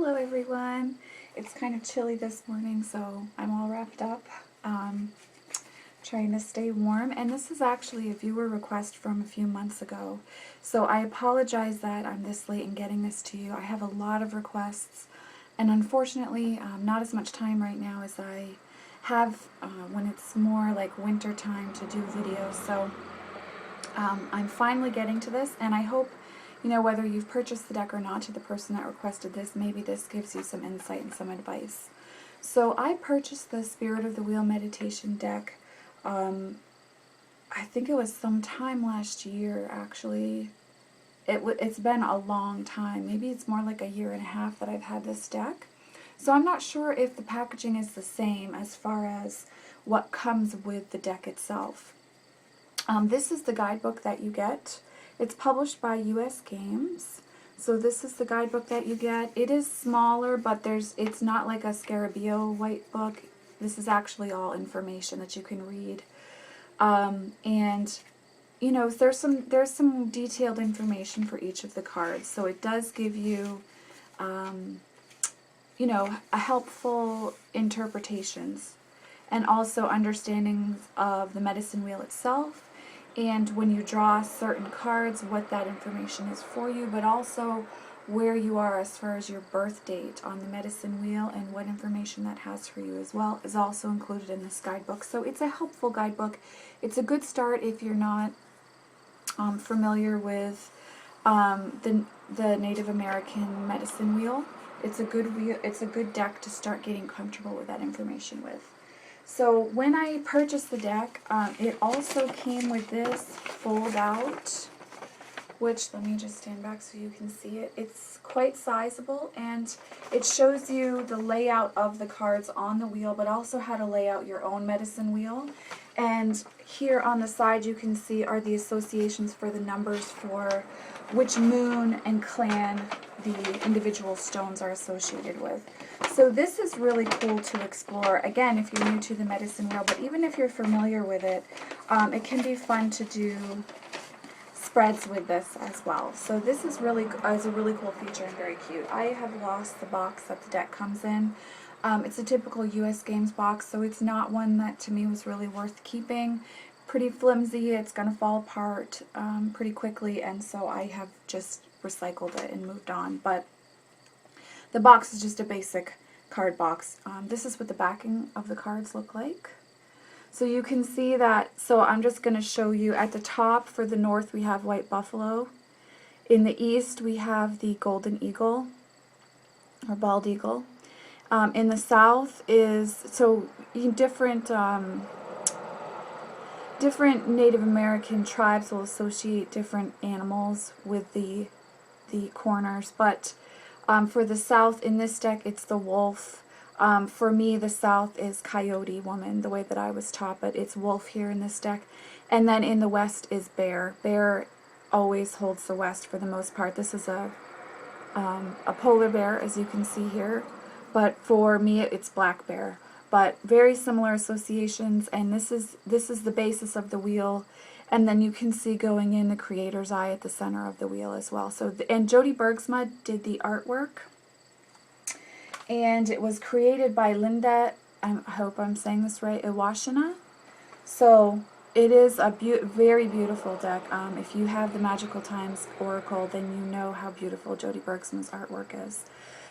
Hello everyone. It's kind of chilly this morning, so I'm all wrapped up, trying to stay warm. And this is actually a viewer request from a few months ago. So I apologize that I'm this late in getting this to you. I have a lot of requests, and unfortunately not as much time right now as I have when it's more like winter time to do videos. So I'm finally getting to this, and I hope, you know, whether you've purchased the deck or not, to the person that requested this, maybe this gives you some insight and some advice. So I purchased the Spirit of the Wheel meditation deck, I think it was sometime last year, actually. It's been a long time. Maybe it's more like a year and a half that I've had this deck. So I'm not sure if the packaging is the same as far as what comes with the deck itself. This is the guidebook that you get. It's published by US Games. So this is the guidebook that you get. It is smaller, but it's not like a Scarabeo white book. This is actually all information that you can read. And you know, there's some detailed information for each of the cards. So it does give you you know, a helpful interpretations and also understandings of the medicine wheel itself, and when you draw certain cards, what that information is for you, but also where you are as far as your birth date on the medicine wheel, and what information that has for you as well is also included in this guidebook. So it's a helpful guidebook. It's a good start if you're not familiar with the Native American medicine wheel. It's a good deck to start getting comfortable with that information with. So when I purchased the deck, it also came with this Foldout, which, let me just stand back so you can see it. It's quite sizable, and it shows you the layout of the cards on the wheel, but also how to lay out your own medicine wheel. And here on the side you can see are the associations for the numbers for which moon and clan the individual stones are associated with. So this is really cool to explore, again, if you're new to the medicine wheel, but even if you're familiar with it, it can be fun to do spreads with this as well. So this is a really cool feature and very cute. I have lost the box that the deck comes in. It's a typical US Games box, so it's not one that to me was really worth keeping. Pretty flimsy, it's going to fall apart pretty quickly, and so I have just recycled it and moved on. But the box is just a basic card box. This is what the backing of the cards look like. So you can see that, so I'm just going to show you at the top. For the north we have white buffalo. In the east we have the golden eagle, or bald eagle. In the south is, so different Native American tribes will associate different animals with the corners, but for the south in this deck it's the wolf. For me, the south is coyote woman, the way that I was taught, but it's wolf here in this deck. And then in the west is bear. Bear always holds the west for the most part. This is a polar bear, as you can see here, but for me it's black bear. But very similar associations, and this is the basis of the wheel. And then you can see going in the creator's eye at the center of the wheel as well. So and Jody Bergsma did the artwork, and it was created by Linda, I hope I'm saying this right, Iwashina. So it is a very beautiful deck. If you have the Magical Times Oracle, then you know how beautiful Jody Bergsma's artwork is.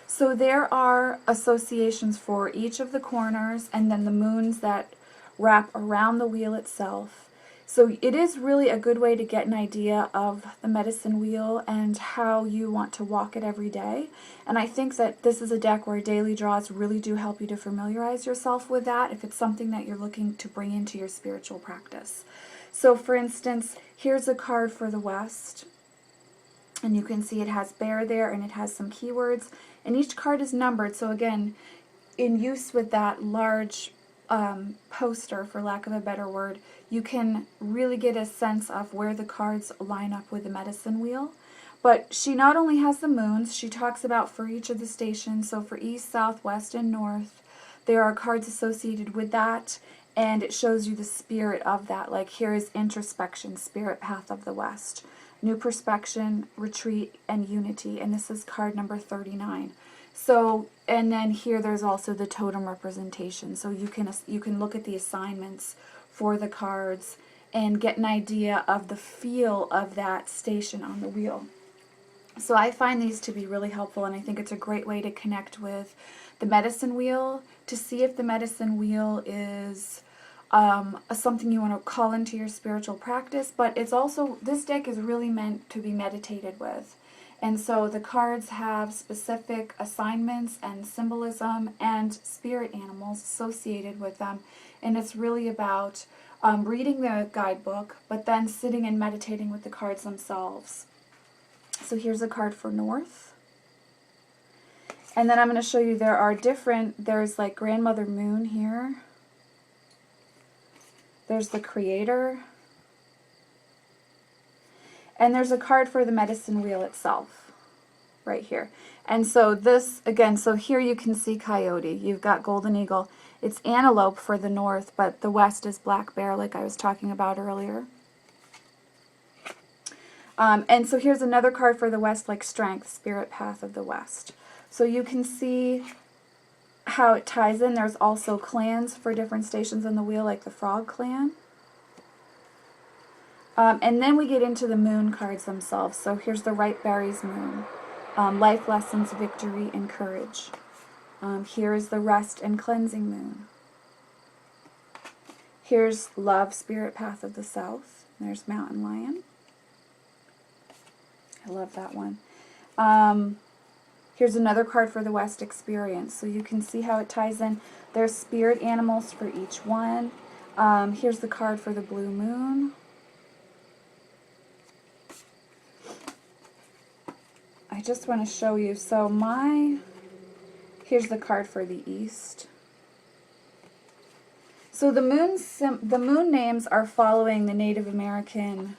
So there are associations for each of the corners, and then the moons that wrap around the wheel itself. So it is really a good way to get an idea of the medicine wheel and how you want to walk it every day. And I think that this is a deck where daily draws really do help you to familiarize yourself with that if it's something that you're looking to bring into your spiritual practice. So for instance, here's a card for the west, and you can see it has bear there, and it has some keywords, and each card is numbered. So again, in use with that large poster, for lack of a better word, you can really get a sense of where the cards line up with the medicine wheel. But she not only has the moons, she talks about for each of the stations. So for east, south, west, and north, there are cards associated with that, and it shows you the spirit of that. Like here is introspection, spirit path of the west. New perspection, retreat, and unity, and this is card number 39. So, and then here there's also the totem representation. So you can look at the assignments for the cards and get an idea of the feel of that station on the wheel. So I find these to be really helpful, and I think it's a great way to connect with the medicine wheel, to see if the medicine wheel is something you want to call into your spiritual practice. But it's also, this deck is really meant to be meditated with. And so the cards have specific assignments and symbolism and spirit animals associated with them. And it's really about reading the guidebook, but then sitting and meditating with the cards themselves. So here's a card for North. And then I'm going to show you there are different, there's like Grandmother Moon here. There's the Creator. And there's a card for the medicine wheel itself, right here. And so this, again, so here you can see Coyote. You've got Golden Eagle. It's Antelope for the North, but the West is Black Bear, like I was talking about earlier. And so here's another card for the West, like Strength, Spirit Path of the West. So you can see how it ties in. There's also clans for different stations on the wheel, like the Frog Clan. And then we get into the moon cards themselves. So here's the Ripe Berries Moon, Life Lessons, Victory, and Courage. Here is the Rest and Cleansing Moon. Here's Love, Spirit Path of the South. There's Mountain Lion. I love that one. Here's another card for the West, Experience. So you can see how it ties in. There's spirit animals for each one. Here's the card for the Blue Moon. I just want to show you. So here's the card for the East. So the moon names are following the Native American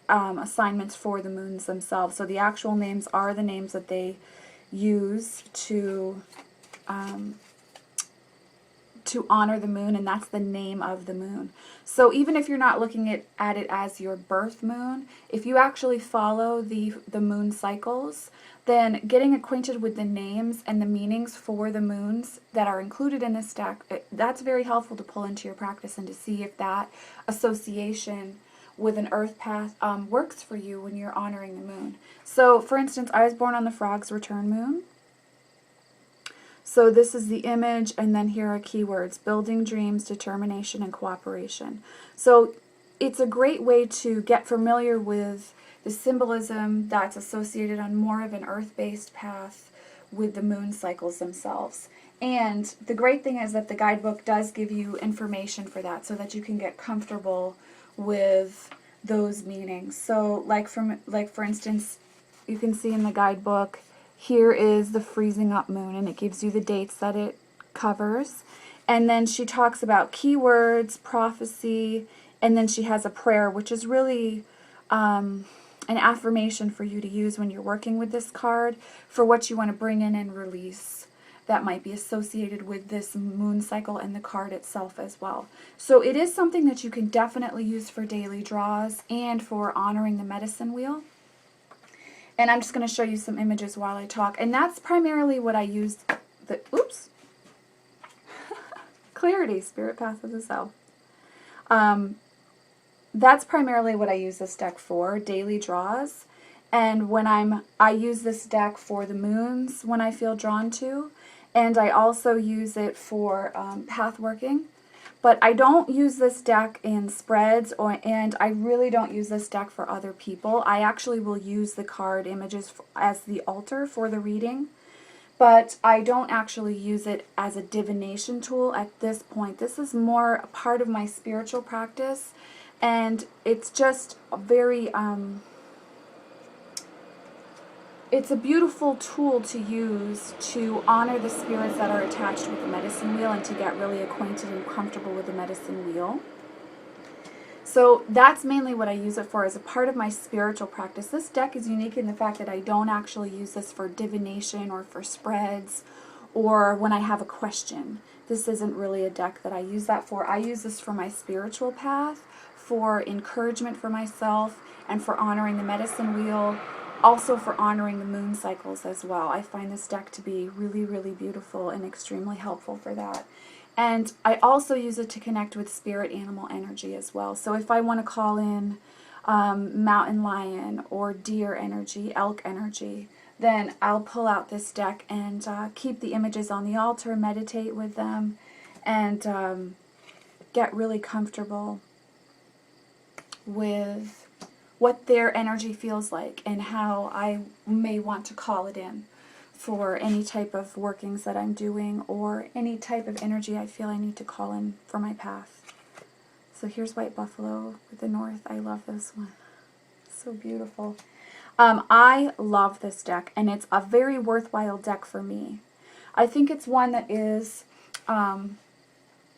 assignments for the moons themselves. So the actual names are the names that they use to honor the moon, and that's the name of the moon. So even if you're not looking at it as your birth moon, if you actually follow the moon cycles, then getting acquainted with the names and the meanings for the moons that are included in this deck, that's very helpful to pull into your practice and to see if that association with an earth path works for you when you're honoring the moon. So for instance, I was born on the Frog's Return moon. So this is the image, and then here are keywords: building dreams, determination, and cooperation. So it's a great way to get familiar with the symbolism that's associated on more of an earth-based path with the moon cycles themselves. And the great thing is that the guidebook does give you information for that so that you can get comfortable with those meanings. So for instance, you can see in the guidebook, here is the freezing up moon, and it gives you the dates that it covers. And then she talks about keywords, prophecy, and then she has a prayer, which is really an affirmation for you to use when you're working with this card for what you want to bring in and release that might be associated with this moon cycle and the card itself as well. So it is something that you can definitely use for daily draws and for honoring the medicine wheel. And I'm just going to show you some images while I talk. And that's primarily what I use. Clarity, Spirit Path of the South. That's primarily what I use this deck for, daily draws. And when I use this deck for the moons when I feel drawn to. And I also use it for path working. But I don't use this deck in spreads, and I really don't use this deck for other people. I actually will use the card images as the altar for the reading, but I don't actually use it as a divination tool at this point. This is more a part of my spiritual practice, and it's just very, it's a beautiful tool to use to honor the spirits that are attached with the medicine wheel and to get really acquainted and comfortable with the medicine wheel. So that's mainly what I use it for as a part of my spiritual practice. This deck is unique in the fact that I don't actually use this for divination or for spreads or when I have a question. This isn't really a deck that I use that for. I use this for my spiritual path, for encouragement for myself and for honoring the medicine wheel, also for honoring the moon cycles as well. I find this deck to be really, really beautiful and extremely helpful for that. And I also use it to connect with spirit animal energy as well. So if I want to call in mountain lion or deer energy, elk energy, then I'll pull out this deck and keep the images on the altar, meditate with them, and get really comfortable with what their energy feels like and how I may want to call it in for any type of workings that I'm doing or any type of energy I feel I need to call in for my path. So here's White Buffalo with the North. I love this one. So beautiful. I love this deck, and it's a very worthwhile deck for me. I think it's one that is,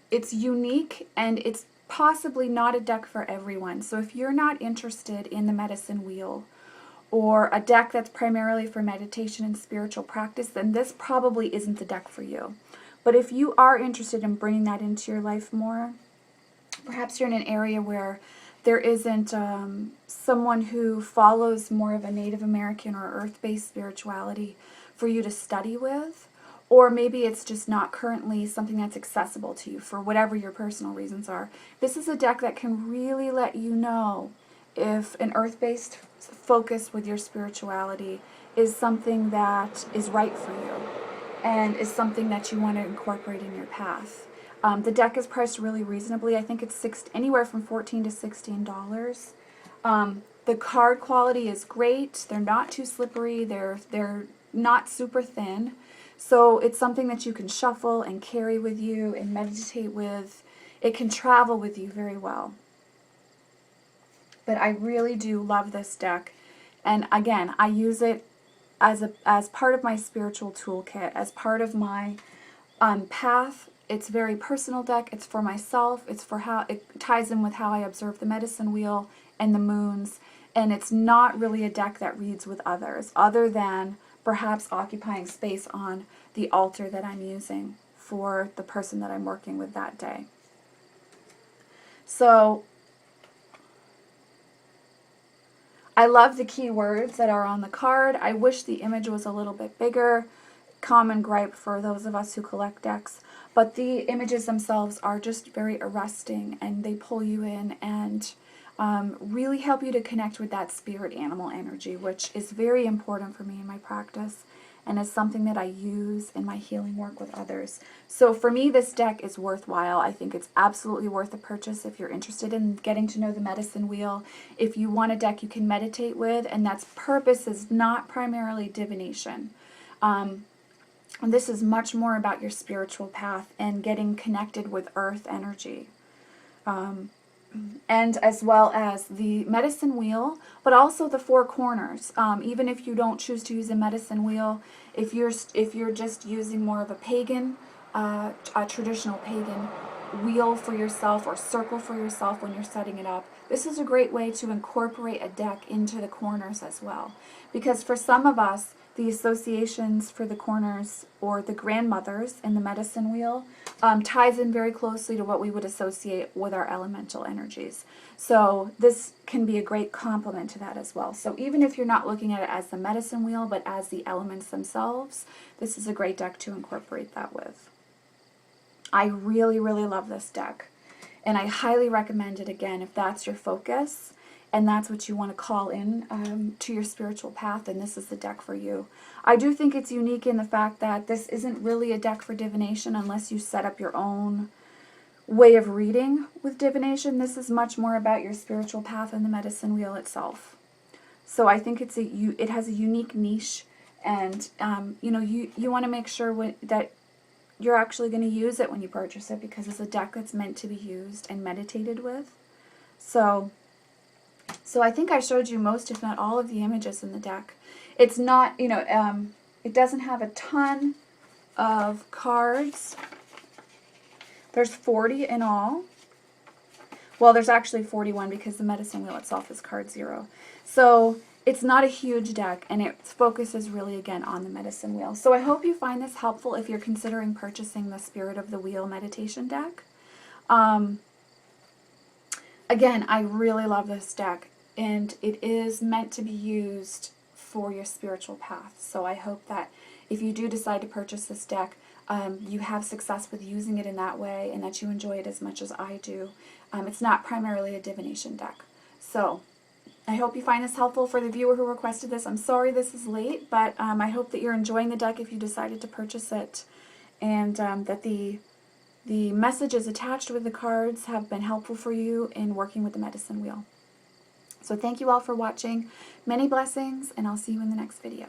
it's unique, and it's possibly not a deck for everyone. So if you're not interested in the medicine wheel or a deck that's primarily for meditation and spiritual practice, then this probably isn't the deck for you. But if you are interested in bringing that into your life more, perhaps you're in an area where there isn't someone who follows more of a Native American or earth-based spirituality for you to study with, or maybe it's just not currently something that's accessible to you for whatever your personal reasons are. This is a deck that can really let you know if an earth-based focus with your spirituality is something that is right for you and is something that you want to incorporate in your path. The deck is priced really reasonably. I think it's anywhere from $14 to $16. The card quality is great. They're not too slippery. They're not super thin. So it's something that you can shuffle and carry with you and meditate with. It can travel with you very well. But I really do love this deck. And again, I use it as part of my spiritual toolkit, as part of my path. It's a very personal deck. It's for myself. It's for how it ties in with how I observe the medicine wheel and the moons. And it's not really a deck that reads with others, other than perhaps occupying space on the altar that I'm using for the person that I'm working with that day. So I love the keywords that are on the card. I wish the image was a little bit bigger. Common gripe for those of us who collect decks. But the images themselves are just very arresting, and they pull you in and really help you to connect with that spirit animal energy, which is very important for me in my practice and is something that I use in my healing work with others. So for me, this deck is worthwhile. I think it's absolutely worth a purchase if you're interested in getting to know the medicine wheel. If you want a deck you can meditate with, and that's purpose is not primarily divination. And this is much more about your spiritual path and getting connected with earth energy. And as well as the medicine wheel, but also the four corners. Even if you don't choose to use a medicine wheel, if you're just using more of a pagan, a traditional pagan wheel for yourself or circle for yourself when you're setting it up, this is a great way to incorporate a deck into the corners as well. Because for some of us, the associations for the corners or the grandmothers in the medicine wheel ties in very closely to what we would associate with our elemental energies. So this can be a great complement to that as well. So even if you're not looking at it as the medicine wheel, but as the elements themselves, this is a great deck to incorporate that with. I really, really love this deck. And I highly recommend it again if that's your focus and that's what you want to call in to your spiritual path, and this is the deck for you. I do think it's unique in the fact that this isn't really a deck for divination unless you set up your own way of reading with divination. This is much more about your spiritual path and the medicine wheel itself. So I think it has a unique niche, and you want to make sure that you're actually going to use it when you purchase it, because it's a deck that's meant to be used and meditated with. So I think I showed you most, if not all, of the images in the deck. It's not, it doesn't have a ton of cards. There's 40 in all. Well, there's actually 41 because the medicine wheel itself is card 0. So it's not a huge deck, and its focus is really, again, on the medicine wheel. So I hope you find this helpful if you're considering purchasing the Spirit of the Wheel meditation deck. Again, I really love this deck, and it is meant to be used for your spiritual path. So I hope that if you do decide to purchase this deck, you have success with using it in that way, and that you enjoy it as much as I do. It's not primarily a divination deck. So I hope you find this helpful for the viewer who requested this. I'm sorry this is late, but I hope that you're enjoying the deck if you decided to purchase it, and that the messages attached with the cards have been helpful for you in working with the medicine wheel. So thank you all for watching. Many blessings, and I'll see you in the next video.